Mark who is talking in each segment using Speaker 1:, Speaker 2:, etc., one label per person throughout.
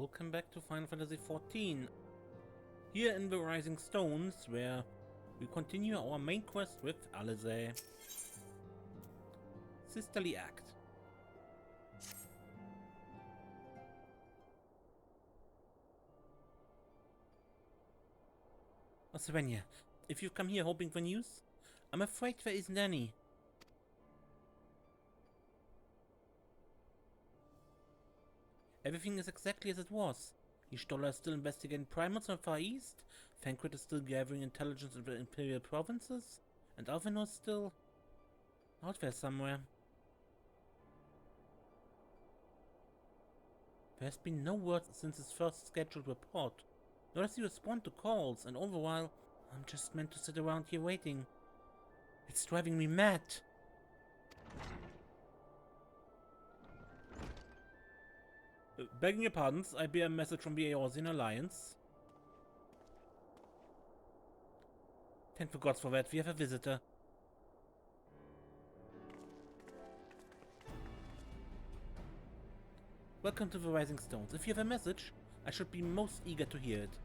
Speaker 1: Welcome back to Final Fantasy XIV. Here in the Rising Stones, where we continue our main quest with Alisaie. Sisterly Act. Oh, Svenja, if you've come here hoping for news, I'm afraid there isn't any. Everything is exactly as it was. Y'shtola is still investigating primates from the Far East, Thancred is still gathering intelligence in the Imperial provinces, and Alphinaud is still out there somewhere. There has been no word since his first scheduled report, nor does he respond to calls, and all the while, I'm just meant to sit around here waiting. It's driving me mad. Begging your pardons, I bear a message from the Eorzean Alliance. Thank the gods for that, we have a visitor. Welcome to the Rising Stones. If you have a message, I should be most eager to hear it.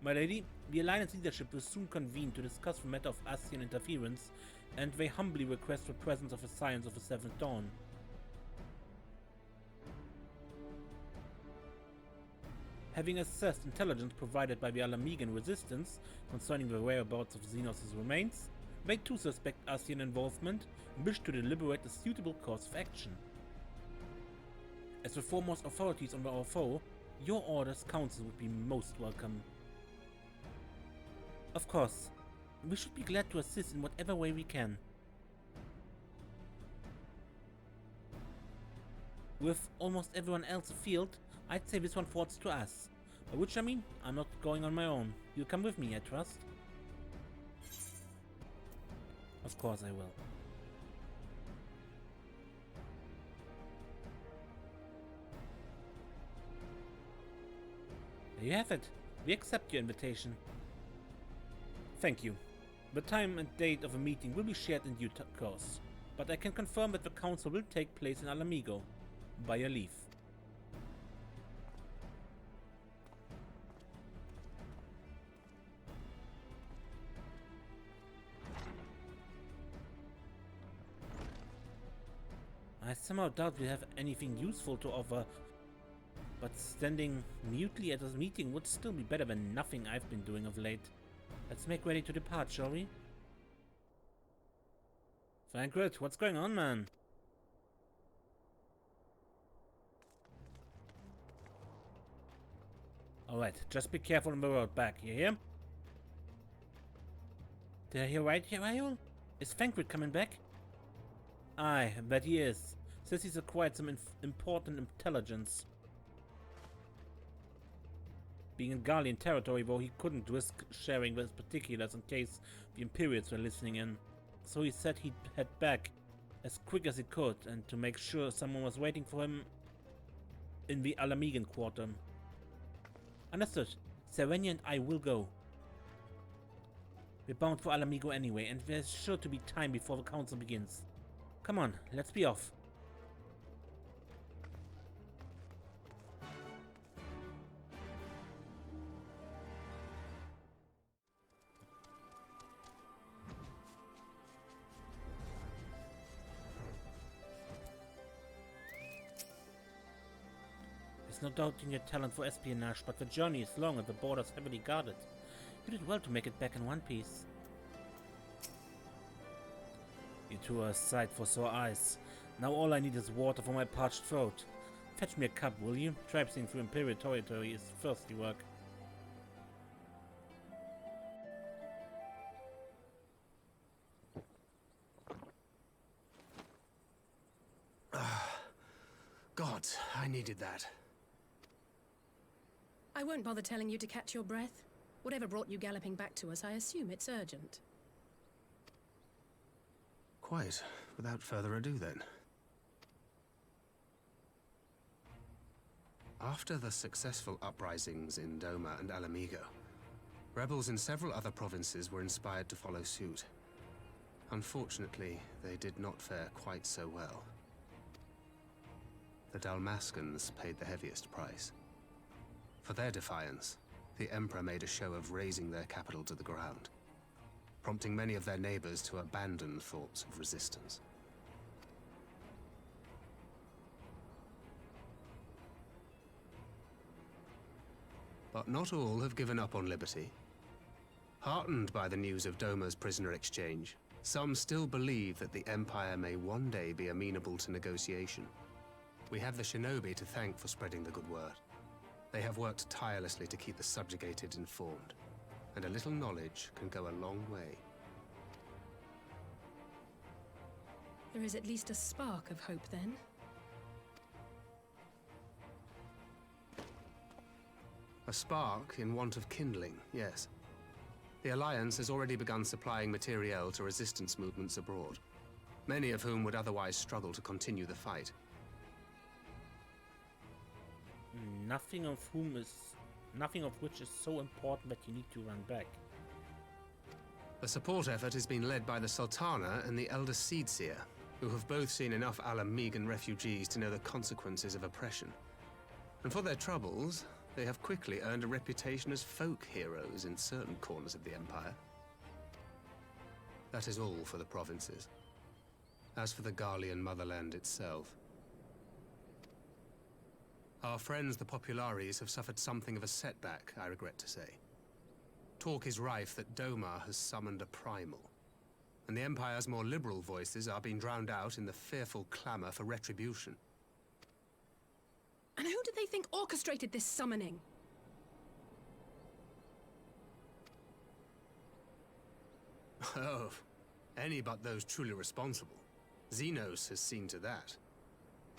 Speaker 1: My lady, the Alliance leadership will soon convene to discuss the matter of Ascian interference, and they humbly request the presence of the Scions of the Seventh Dawn. Having assessed intelligence provided by the Alamegan resistance concerning the whereabouts of Xenos' remains, they too suspect Ascian involvement and wish to deliberate a suitable course of action. As the foremost authorities on our foe, your order's counsel would be most welcome. Of course, we should be glad to assist in whatever way we can. With almost everyone else afield, I'd say this one falls to us. By which I mean, I'm not going on my own. You'll come with me, I trust. Of course I will. There you have it. We accept your invitation. Thank you. The time and date of the meeting will be shared in due course, but I can confirm that the council will take place in Alamigo. By your leave. I somehow doubt we have anything useful to offer, but standing mutely at this meeting would still be better than nothing I've been doing of late. Let's make ready to depart, shall we? Thancred, what's going on, man? Alright, just be careful on the road back, you hear? Did I hear right here, Raoul? Is Thancred coming back? Aye, I bet he is. Says he's acquired some important intelligence. Being in Garlean territory, though, he couldn't risk sharing those particulars in case the Imperials were listening in. So he said he'd head back as quick as he could, and to make sure someone was waiting for him in the Alamegan quarter. Understood. Svenja and I will go. We're bound for Alamigo anyway, and there's sure to be time before the council begins. Come on, let's be off. There's no doubting your talent for espionage, but the journey is long and the borders heavily guarded. You did well to make it back in one piece. You two are a sight for sore eyes. Now all I need is water for my parched throat. Fetch me a cup, will you? Traipsing through Imperial territory is thirsty work.
Speaker 2: God, I needed that.
Speaker 3: I won't bother telling you to catch your breath. Whatever brought you galloping back to us, I assume it's urgent.
Speaker 2: Quite. Without further ado, then. After the successful uprisings in Doma and Alamigo, rebels in several other provinces were inspired to follow suit. Unfortunately, they did not fare quite so well. the Dalmascans paid the heaviest price. For their defiance, the Emperor made a show of razing their capital to the ground, prompting many of their neighbors to abandon thoughts of resistance. But not all have given up on liberty. Heartened by the news of Doma's prisoner exchange, some still believe that the Empire may one day be amenable to negotiation. We have the shinobi to thank for spreading the good word. They have worked tirelessly to keep the subjugated informed, and a little knowledge can go a long way.
Speaker 3: There is at least a spark of hope, then.
Speaker 2: A spark in want of kindling, yes. The Alliance has already begun supplying materiel to resistance movements abroad, many of whom would otherwise struggle to continue the fight.
Speaker 1: Nothing of which is so important that you need to run back.
Speaker 2: The support effort has been led by the Sultana and the Elder Seedseer, who have both seen enough Alamegan refugees to know the consequences of oppression. And for their troubles, they have quickly earned a reputation as folk heroes in certain corners of the Empire. That is all for the provinces. As for the Garlean motherland itself, our friends the Populares have suffered something of a setback, I regret to say. Talk is rife that Doma has summoned a primal, and the Empire's more liberal voices are being drowned out in the fearful clamor for retribution.
Speaker 3: And who do they think orchestrated this summoning?
Speaker 2: Oh, any but those truly responsible. Xenos has seen to that.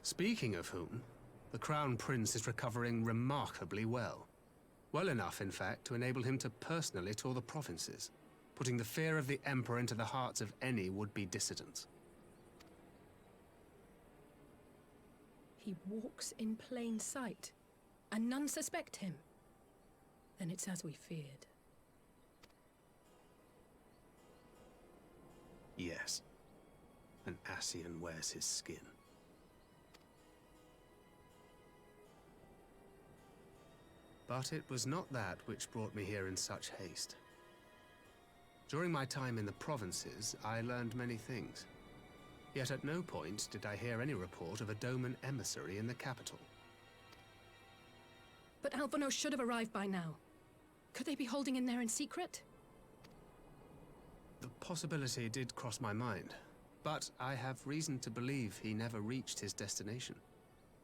Speaker 2: Speaking of whom, the Crown Prince is recovering remarkably well. Well enough, in fact, to enable him to personally tour the provinces, putting the fear of the Emperor into the hearts of any would-be dissidents.
Speaker 3: He walks in plain sight, and none suspect him. Then it's as we feared.
Speaker 2: Yes. An Ascian wears his skin. But it was not that which brought me here in such haste. During my time in the provinces, I learned many things. Yet at no point did I hear any report of a Doman emissary in the capital.
Speaker 3: But Alphinaud should have arrived by now. Could they be holding him there in secret?
Speaker 2: The possibility did cross my mind, but I have reason to believe he never reached his destination.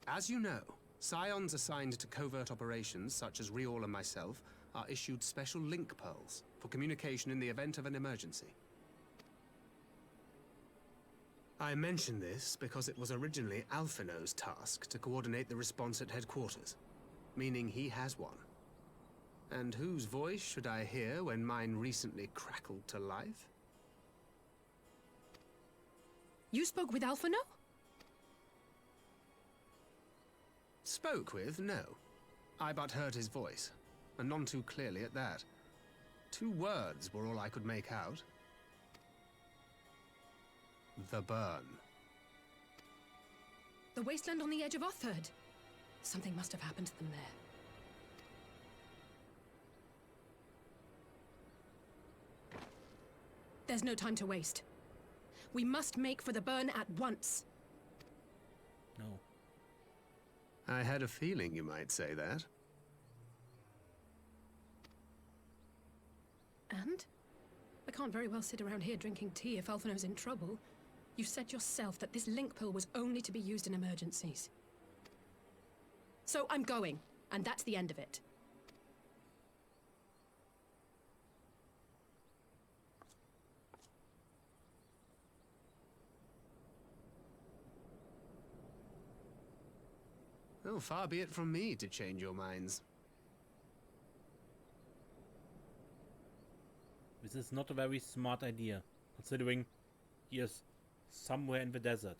Speaker 2: As you know, Scions assigned to covert operations, such as Riol and myself, are issued special link pearls for communication in the event of an emergency. I mention this because it was originally Alphinaud's task to coordinate the response at headquarters, meaning he has one. And whose voice should I hear when mine recently crackled to life?
Speaker 3: You spoke with Alphinaud?
Speaker 2: Spoke with? No. I but heard his voice, and none too clearly at that. 2 words were all I could make out. The burn.
Speaker 3: The wasteland on the edge of Otherd. Something must have happened to them there. There's no time to waste. We must make for the burn at once.
Speaker 1: No.
Speaker 2: I had a feeling you might say that.
Speaker 3: And? I can't very well sit around here drinking tea if Alphinaud's in trouble. You said yourself that this link pill was only to be used in emergencies. So I'm going, and that's the end of it.
Speaker 2: Oh, far be it from me to change your minds.
Speaker 1: This is not a very smart idea, considering he is somewhere in the desert.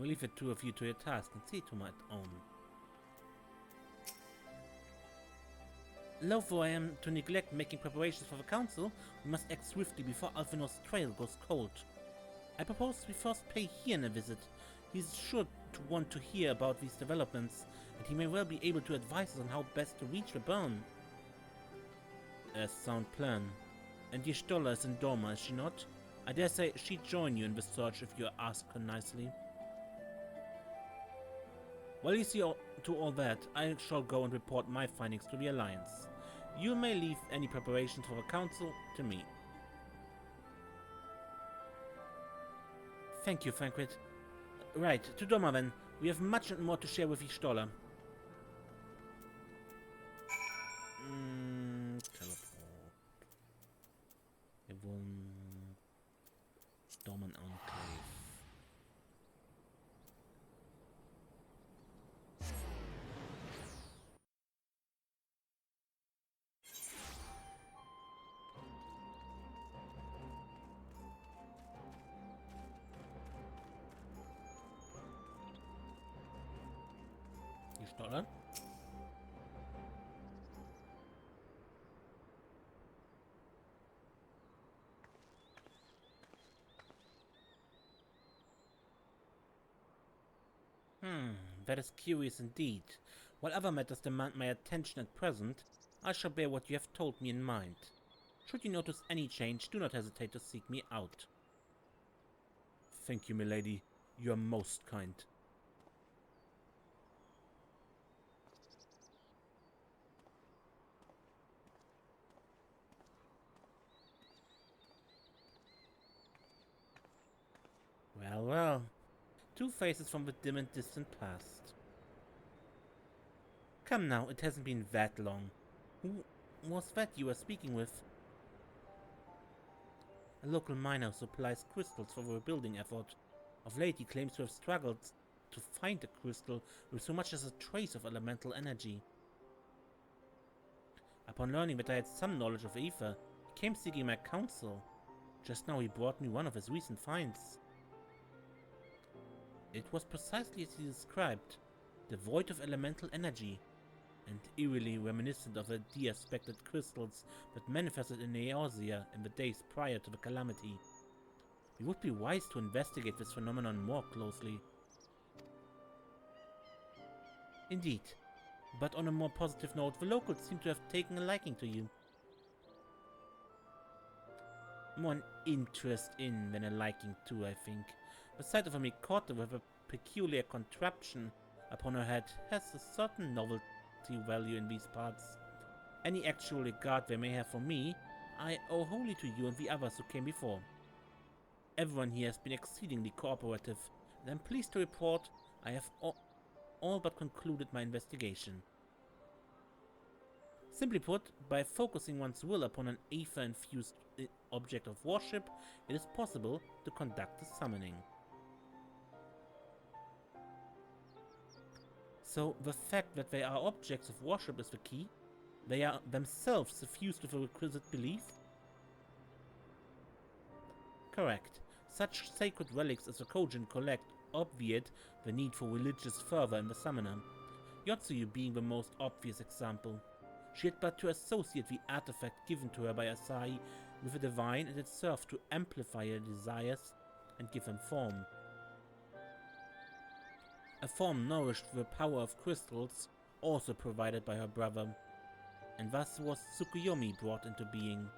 Speaker 1: will leave the two of you to your task and see to my own. Loath I am to neglect making preparations for the council, we must act swiftly before Alphinaud's trail goes cold. I propose we first pay Hien a visit. He is sure to want to hear about these developments, and he may well be able to advise us on how best to reach the burn. A sound plan. And Y'shtola is in Dorma, is she not? I dare say she'd join you in the search if you ask her nicely. While you see to all that, I shall go and report my findings to the Alliance. You may leave any preparations for the council to me. Thank you, Thancred. Right, to Dorma then. We have much more to share with Y'shtola. Teleport. Dorman Enclave. Y'shtola? That is curious indeed. While other matters demand my attention at present, I shall bear what you have told me in mind. Should you notice any change, do not hesitate to seek me out. Thank you, milady. You are most kind. Well, well. Two faces from the dim and distant past. Come now, it hasn't been that long. Who was that you were speaking with? A local miner who supplies crystals for the rebuilding effort. Of late he claims to have struggled to find a crystal with so much as a trace of elemental energy. Upon learning that I had some knowledge of ether, he came seeking my counsel. Just now he brought me one of his recent finds. It was precisely as he described, devoid of elemental energy, and eerily reminiscent of the de-aspected crystals that manifested in Eorzea in the days prior to the calamity. We would be wise to investigate this phenomenon more closely. Indeed, but on a more positive note, the locals seem to have taken a liking to you. More an interest in than a liking to, I think. The sight of a Mikota with a peculiar contraption upon her head has a certain novelty value in these parts. Any actual regard they may have for me, I owe wholly to you and the others who came before. Everyone here has been exceedingly cooperative, and I'm pleased to report I have all but concluded my investigation. Simply put, by focusing one's will upon an ether-infused object of worship, it is possible to conduct a summoning. So, the fact that they are objects of worship is the key? They are themselves suffused with a requisite belief? Correct. Such sacred relics as the Kojin collect obviate the need for religious fervor in the summoner, Yotsuyu being the most obvious example. She had but to associate the artifact given to her by Alisaie with the divine, and it served to amplify her desires and give them form. A form nourished with the power of crystals, also provided by her brother, and thus was Tsukuyomi brought into being.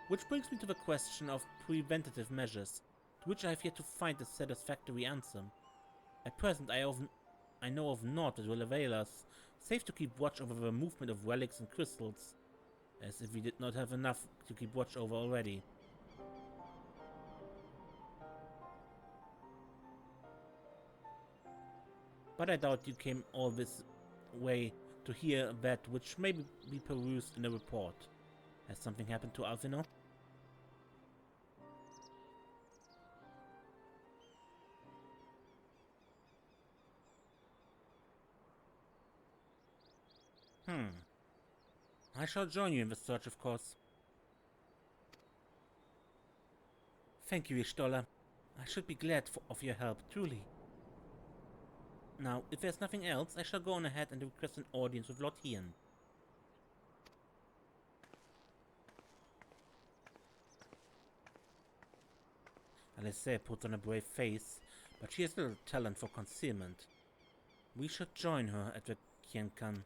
Speaker 1: Which brings me to the question of preventative measures, to which I have yet to find a satisfactory answer. At present I know of naught that will avail us, save to keep watch over the movement of relics and crystals, as if we did not have enough to keep watch over already. But I doubt you came all this way to hear that which may be perused in a report. Has something happened to Alphinaud? I shall join you in the search, of course. Thank you, Ishtola. I should be glad of your help, truly. Now, if there's nothing else, I shall go on ahead and request an audience with Lord Hien. Alisaie puts on a brave face, but she has little talent for concealment. We should join her at the Kienkan.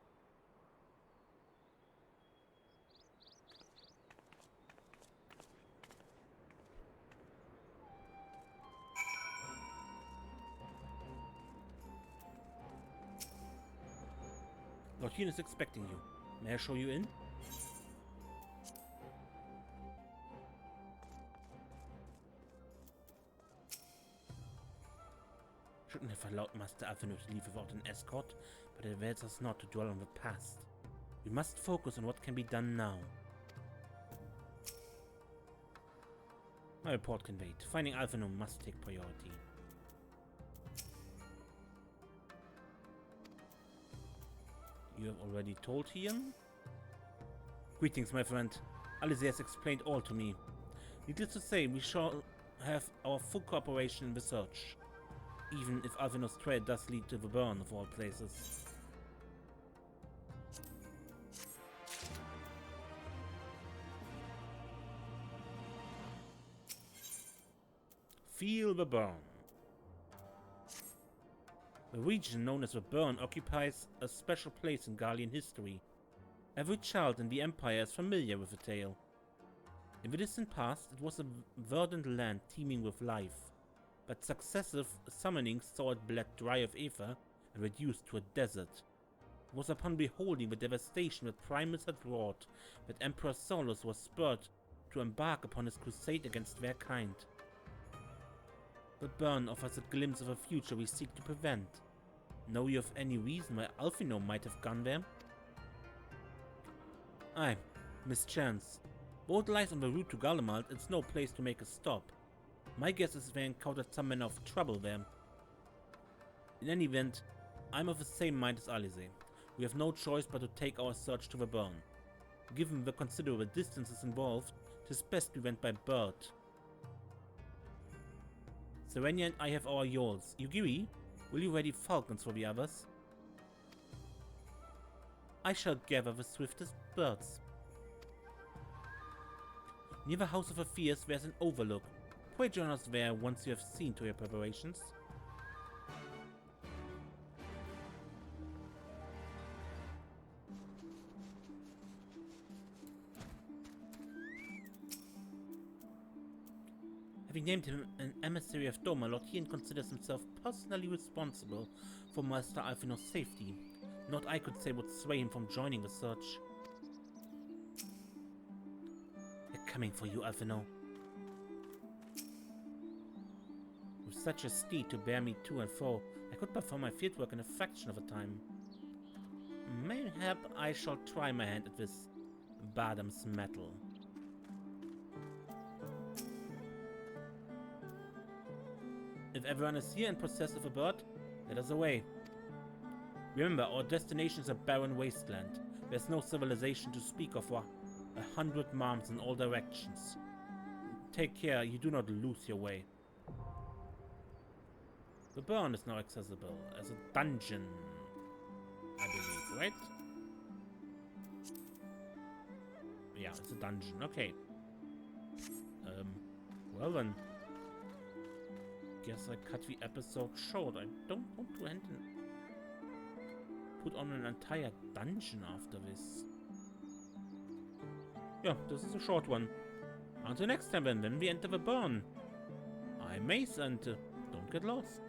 Speaker 1: Lord Hien is expecting you. May I show you in? Shouldn't have allowed Master Alphinaud to leave without an escort, but it avails us not to dwell on the past. We must focus on what can be done now. My report can wait. Finding Alphinaud must take priority. You have already told Hien? Greetings, my friend. Alisaie has explained all to me. Needless to say, we shall have our full cooperation in the search. Even if Alphinaud's trail does lead to the burn of all places. Feel the burn. The region known as the Burn occupies a special place in Garlean history. Every child in the Empire is familiar with the tale. In the distant past, it was a verdant land teeming with life, but successive summonings saw it bled dry of ether and reduced to a desert. It was upon beholding the devastation that Primus had wrought that Emperor Solus was spurred to embark upon his crusade against their kind. The burn offers a glimpse of a future we seek to prevent. Know you of any reason why Alphinaud might have gone there? Aye, mischance. Both lies on the route to Garlemald, it's no place to make a stop. My guess is they encountered some manner of trouble there. In any event, I'm of the same mind as Alisaie. We have no choice but to take our search to the burn. Given the considerable distances involved, it is best we went by bird. Serenia and I have our yawls. Yugiri, will you ready falcons for the others? I shall gather the swiftest birds. Near the House of Affairs there's an overlook. Pray join us there once you have seen to your preparations. Having named him an emissary of Doma, Lord Hien considers himself personally responsible for Master Alphinaud's safety. Not I could say would sway him from joining the search. They're coming for you, Alphinaud. With such a steed to bear me to and fro, I could perform my fieldwork in a fraction of a time. Mayhap I shall try my hand at this Badam's metal. If everyone is here and possessed of a bird, let us away. Remember, our destination is a barren wasteland. There's no civilization to speak of for 100 miles in all directions. Take care you do not lose your way. The burn is now accessible as a dungeon, I believe, right? Yeah, it's a dungeon, okay. Well then. Guess I cut the episode short. I don't want to end and put on an entire dungeon after this. Yeah, this is a short one. Until next time then we enter the burn. I'm Mace and don't get lost.